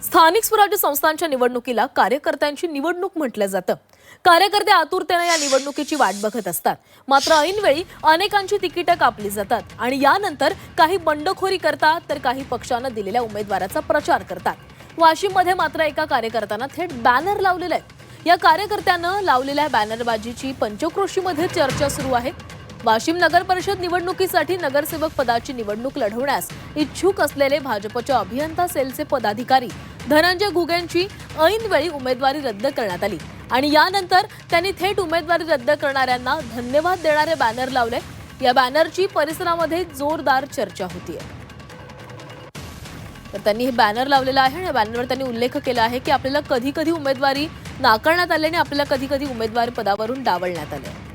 स्थानिक स्वराज्य संस्थांच्या निवडणुकीला कार्यकर्त्यांची निवडणूक म्हटलं जातं। कार्यकर्ते आतुरतेने या निवडणुकीची वाट बघत असतात। मात्र ऐनवेळी अनेकांची तिकीटं कापली जातात आणि यानंतर काही बंडखोरी करतात तर काही पक्षांना दिलेल्या उमेदवाराचा प्रचार करतात। वाशिममध्ये मात्र एका कार्यकर्त्यानं थेट बॅनर लावलेला आहे। या कार्यकर्त्यानं लावलेल्या बॅनरबाजीची पंचक्रोशीमध्ये चर्चा सुरू आहे। वाशिम नगर परिषद निवडणुकीसाठी नगरसेवक पदाची निवडणूक लढवण्यास इच्छुक असलेले भाजपच्या अभियंता सेलचे पदाधिकारी धनंजय घुगेंची ऐनवेळी उमेदवारी रद्द करण्यात आली आणि यानंतर त्यांनी थेट उमेदवारी रद्द करणाऱ्यांना धन्यवाद देणारे बॅनर लावले। या बॅनरची परिसरामध्ये जोरदार चर्चा होतीये। तर त्यांनी हे बॅनर लावलेला आहे आणि बॅनरवर त्यांनी उल्लेख केला आहे की आपल्याला कधी-कधी उमेदवारी नाकारण्यात आली आणि आपल्याला कधी-कधी उमेदवारी पदावरून डावलण्यात आले।